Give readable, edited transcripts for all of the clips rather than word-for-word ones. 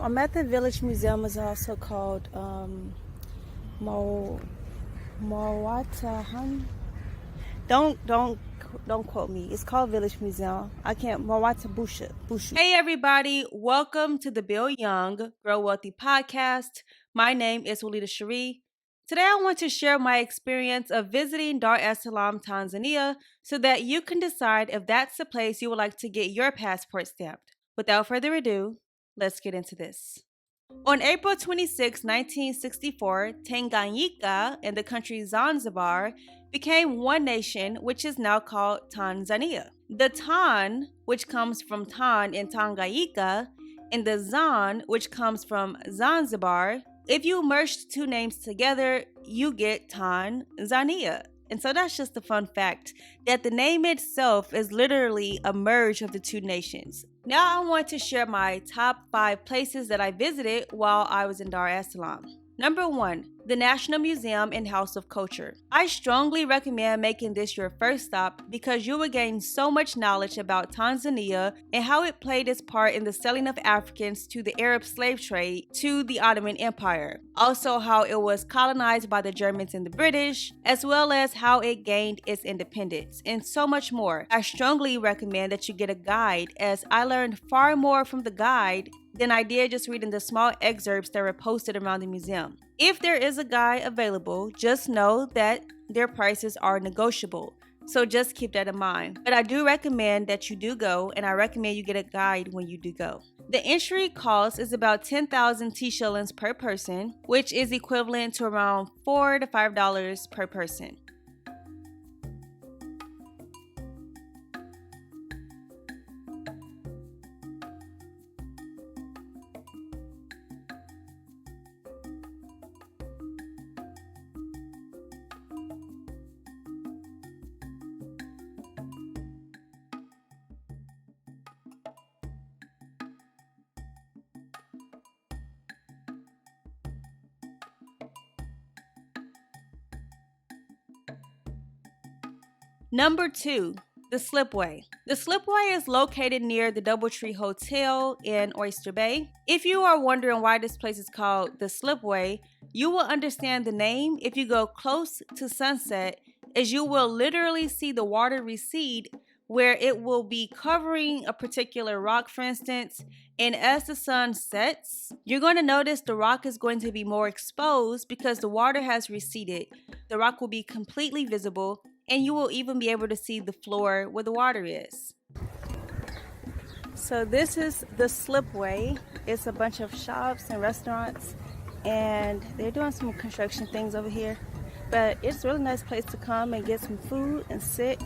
I'm at the Village Museum. It's also called Mawatahan. Don't quote me. It's called Village Museum. I can't. Mawata Bushu. Hey everybody, welcome to the Bill Young Grow Wealthy podcast. My name is Walida Cherie. Today I want to share my experience of visiting Dar es Salaam, Tanzania, so that you can decide if that's the place you would like to get your passport stamped. Without further ado, let's get into this. On April 26, 1964, Tanganyika and the country Zanzibar became one nation, which is now called Tanzania. The Tan, which comes from Tan in Tanganyika, and the Zan, which comes from Zanzibar, if you merge the two names together, you get Tanzania. And so that's just a fun fact, that the name itself is literally a merge of the two nations. Now I want to share my top 5 places that I visited while I was in Dar es Salaam. Number 1, the National Museum and House of Culture. I strongly recommend making this your first stop because you will gain so much knowledge about Tanzania and how it played its part in the selling of Africans to the Arab slave trade to the Ottoman Empire. Also how it was colonized by the Germans and the British, as well as how it gained its independence, and so much more. I strongly recommend that you get a guide, as I learned far more from the guide than I did just reading the small excerpts that were posted around the museum. If there is a guide available, just know that their prices are negotiable, so just keep that in mind. But I do recommend that you do go, and I recommend you get a guide when you do go. The entry cost is about 10,000 T-shillings per person, which is equivalent to around $4 to $5 per person. Number 2, the Slipway. The Slipway is located near the Doubletree Hotel in Oyster Bay. If you are wondering why this place is called the Slipway, you will understand the name if you go close to sunset, as you will literally see the water recede where it will be covering a particular rock, for instance, and as the sun sets, you're going to notice the rock is going to be more exposed because the water has receded. The rock will be completely visible, and you will even be able to see the floor where the water is. So this is the Slipway. It's a bunch of shops and restaurants, and they're doing some construction things over here. But it's a really nice place to come and get some food and sit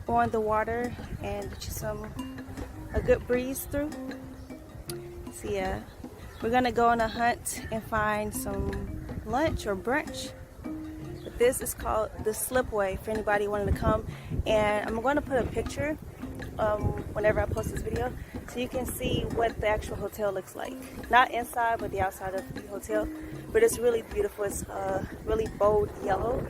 on the water and get you a good breeze through. So yeah, we're gonna go on a hunt and find some lunch or brunch. This is called the Slipway for anybody wanting to come, and I'm going to put a picture whenever I post this video so you can see what the actual hotel looks like. Not inside, but the outside of the hotel. But it's really beautiful. It's really bold yellow,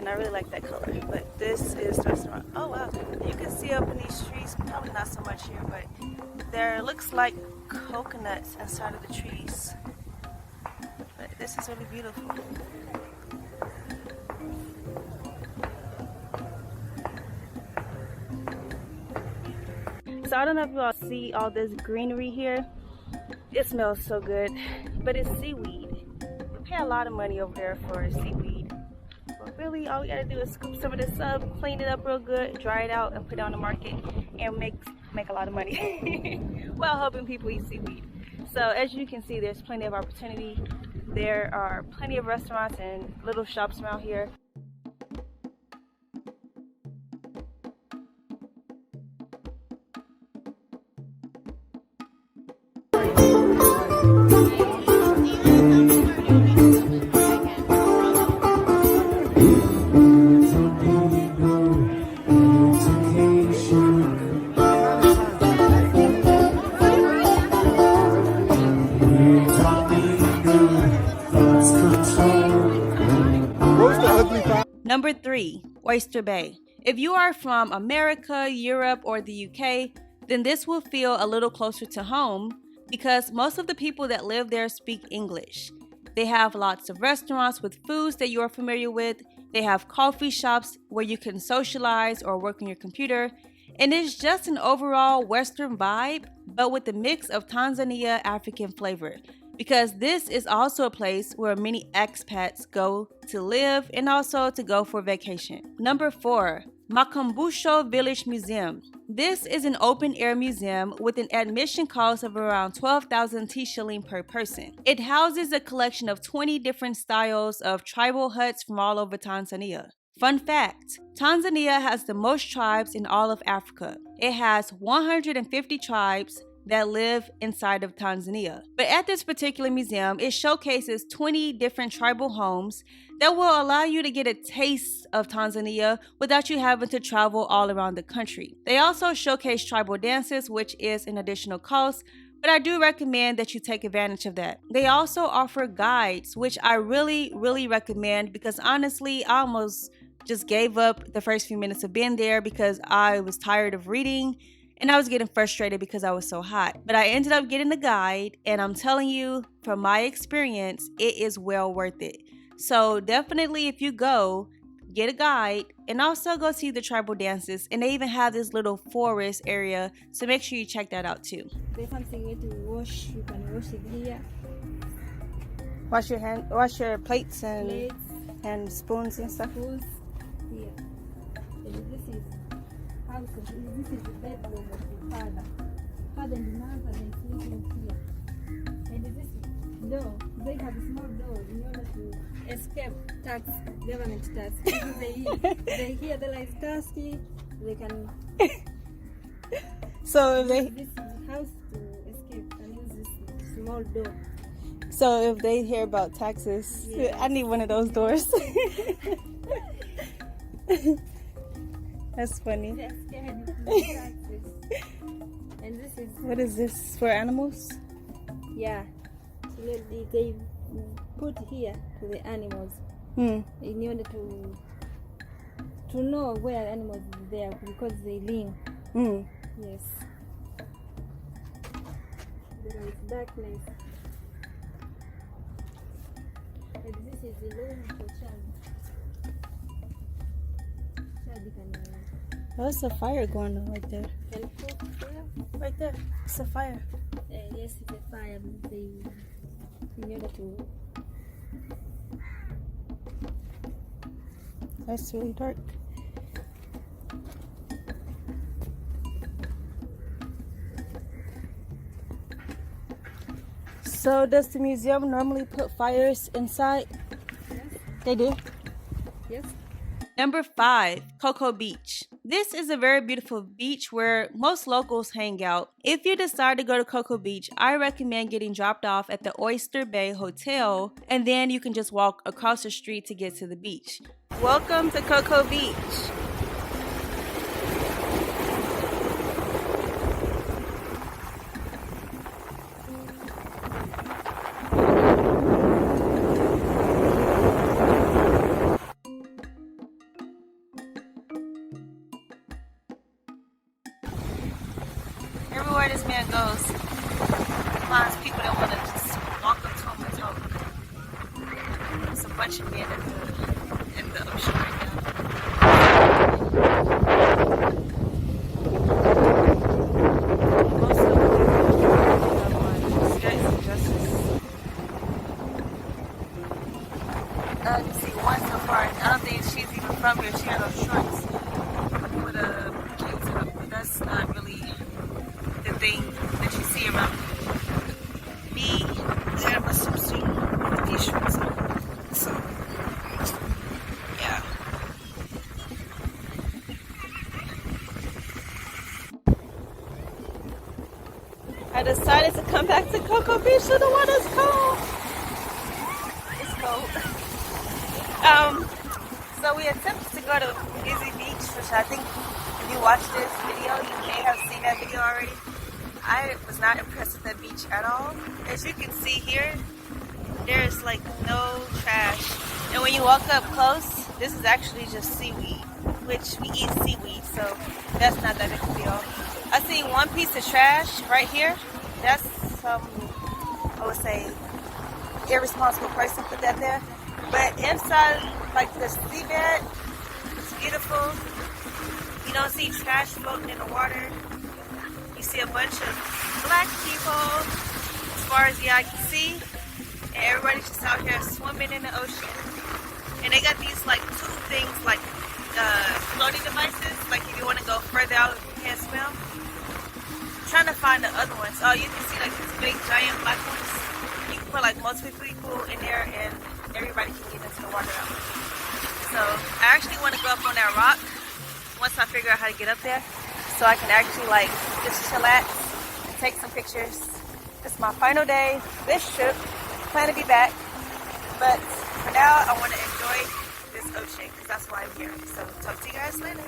and I really like that color. But this is the restaurant. Oh wow, you can see up in these trees, probably not so much here, but there looks like coconuts inside of the trees. But this is really beautiful. So I don't know if you all see all this greenery here. It smells so good, but it's seaweed. We pay a lot of money over there for seaweed. But really, all we gotta do is scoop some of this up, clean it up real good, dry it out, and put it on the market, and make a lot of money while helping people eat seaweed. So as you can see, there's plenty of opportunity. There are plenty of restaurants and little shops around here. Number 3, Oyster Bay. If you are from America, Europe, or the UK, then this will feel a little closer to home. because most of the people that live there speak English. They have lots of restaurants with foods that you are familiar with. They have coffee shops where you can socialize or work on your computer. And it's just an overall Western vibe, but with a mix of Tanzania African flavor. Because this is also a place where many expats go to live and also to go for vacation. Number 4, Makumbusho Village Museum. This is an open-air museum with an admission cost of around 12,000 shilling per person. It houses a collection of 20 different styles of tribal huts from all over Tanzania. Fun fact, Tanzania has the most tribes in all of Africa. It has 150 tribes that live inside of Tanzania. But at this particular museum, it showcases 20 different tribal homes that will allow you to get a taste of Tanzania without you having to travel all around the country. They also showcase tribal dances, which is an additional cost, but I do recommend that you take advantage of that. They also offer guides, which I really recommend because honestly, I almost just gave up the first few minutes of being there because I was tired of reading and I was getting frustrated because I was so hot. But I ended up getting the guide, and I'm telling you, from my experience, it is well worth it. So definitely if you go, get a guide and also go see the tribal dances. And they even have this little forest area, so make sure you check that out too. There's something to wash. You can wash it here. Wash your plates and spoons and stuff. Spoons here. And this is house. This is the bedroom of the father. Father and mother, they sleeping here. And this door, they have a small door in order to escape tax, government tax. They hear the light tasky, they can. So if they this house to escape can use this small door. So if they hear about taxes, yeah. I need one of those doors. That's funny. They're scared of taxes. And this is. What is this for animals? Yeah. So they put here to the animals in order to know where animals is there because they link. Yes. There is darkness. And this is the room for child. Child can. Oh, it's a fire going on right there. Can cook there? Right there. It's a fire. Yes, it's a fire. In order to. That's really dark. So does the museum normally put fires inside? Yes. They do? Yes. Number 5, Cocoa Beach. This is a very beautiful beach where most locals hang out. If you decide to go to Cocoa Beach, I recommend getting dropped off at the Oyster Bay Hotel, and then you can just walk across the street to get to the beach. Welcome to Cocoa Beach. Everywhere this man goes, he finds people that want to just walk up to him and talk. There's a bunch of men in the ocean right now. Most of them have skirts and dresses. I can see one so far. I don't think she's even from here. She had no shorts with a bikini top, but that's not really the thing that you see around me. I have a swimsuit with these shorts on. So, yeah. I decided to come back to Cocoa Beach so the water's cold. It's cold. So we attempted to go to Busy Beach, which I think if you watch this video, you may have seen that video already. I was not impressed with that beach at all. As you can see here, there's like no trash. And when you walk up close, this is actually just seaweed, which we eat seaweed, so that's not that big a deal. I see one piece of trash right here. That's some, I would say, irresponsible person put that there. But inside, like the seabed, it's beautiful. You don't see trash floating in the water. You see a bunch of black people, as far as the eye can see. And everybody's just out here swimming in the ocean. And they got these like two things, like floating devices. Like if you want to go further out if you can't swim. I'm trying to find the other ones. Oh, you can see like these big giant black ones. You can put like multiple people in there and everybody can get into the water out. So I actually want to go up on that rock once I figure out how to get up there, so I can actually like just chillax and take some pictures. It's my final day this trip. Plan to be back, but for now I want to enjoy this ocean because that's why I'm here. So talk to you guys later.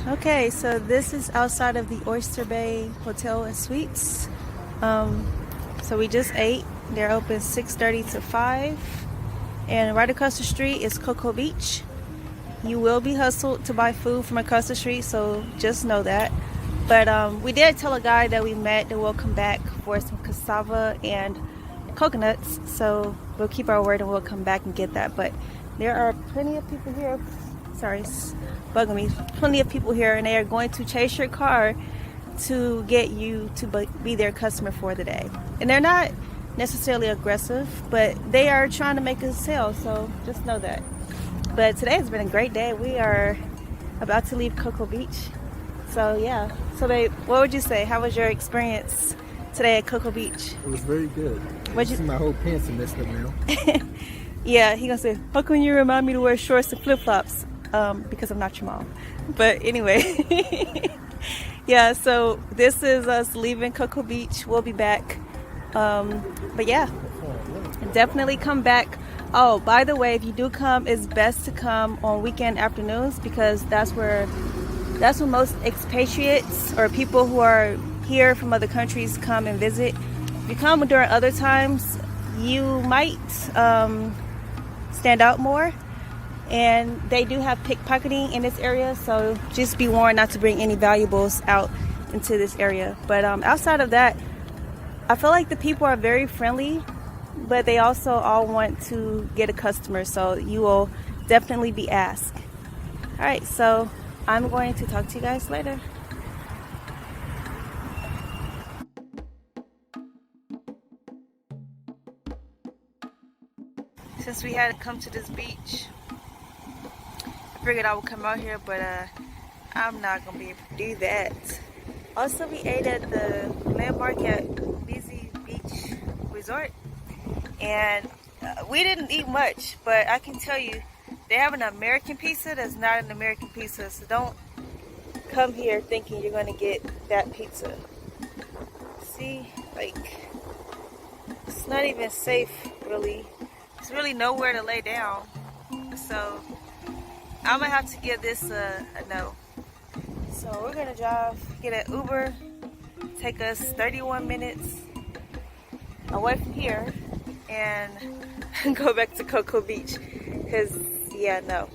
Okay, so this is outside of the Oyster Bay Hotel and Suites. So we just ate. They're open 6:30 to 5. And right across the street is Cocoa Beach. You will be hustled to buy food from across the street, so just know that. But we did tell a guy that we met that we'll come back for some cassava and coconuts. So we'll keep our word and we'll come back and get that. But there are plenty of people here. Sorry, it's bugging me. Plenty of people here, and they are going to chase your car to get you to be their customer for the day. And they're not necessarily aggressive, but they are trying to make a sale, so just know that. But today has been a great day. We are about to leave Cocoa Beach. So yeah. So babe, what would you say? How was your experience today at Cocoa Beach? It was very good. My whole pants are messed up now. Yeah, he gonna say, how come you remind me to wear shorts and flip-flops? Because I'm not your mom. But anyway. Yeah, so this is us leaving Cocoa Beach. We'll be back. But yeah, definitely come back. Oh, by the way, if you do come, it's best to come on weekend afternoons because that's when most expatriates or people who are here from other countries come and visit. If you come during other times, you might stand out more. And they do have pickpocketing in this area, so just be warned not to bring any valuables out into this area. But outside of that, I feel like the people are very friendly, but they also all want to get a customer, so you will definitely be asked. All right, so I'm going to talk to you guys later. Since we had to come to this beach, I figured I would come out here, but I'm not gonna be able to do that. Also, we ate at the landmark at Busy Beach Resort, and we didn't eat much, but I can tell you they have an American pizza that's not an American pizza, so don't come here thinking you're gonna get that pizza. See, like, it's not even safe, really. There's really nowhere to lay down, so I'm gonna have to give this a no. So we're gonna get an Uber, take us 31 minutes away from here, and go back to Cocoa Beach. Cause yeah, no.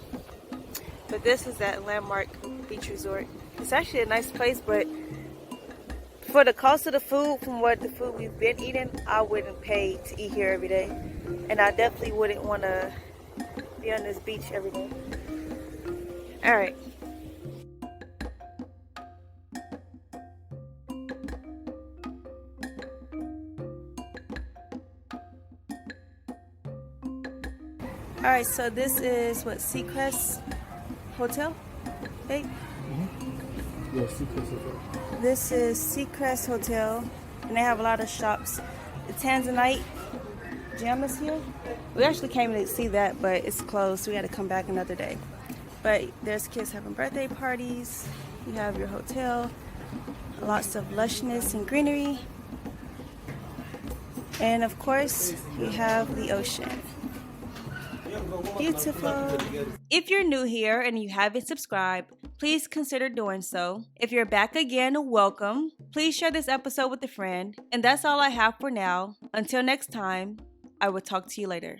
But this is that Landmark Beach Resort. It's actually a nice place, but for the cost of the food, from what the food we've been eating, I wouldn't pay to eat here every day, and I definitely wouldn't want to be on this beach every day. All right. All right, so this is what, Seacrest Hotel, right? Mm-hmm. Yeah, Seacrest Hotel. This is Seacrest Hotel, and they have a lot of shops. The Tanzanite gym is here. We actually came to see that, but it's closed, so we had to come back another day. But there's kids having birthday parties. You have your hotel, lots of lushness and greenery, and of course you have the ocean. Beautiful. If you're new here and you haven't subscribed, please consider doing so. If you're back again, welcome. Please share this episode with a friend. And that's all I have for now. Until next time, I will talk to you later.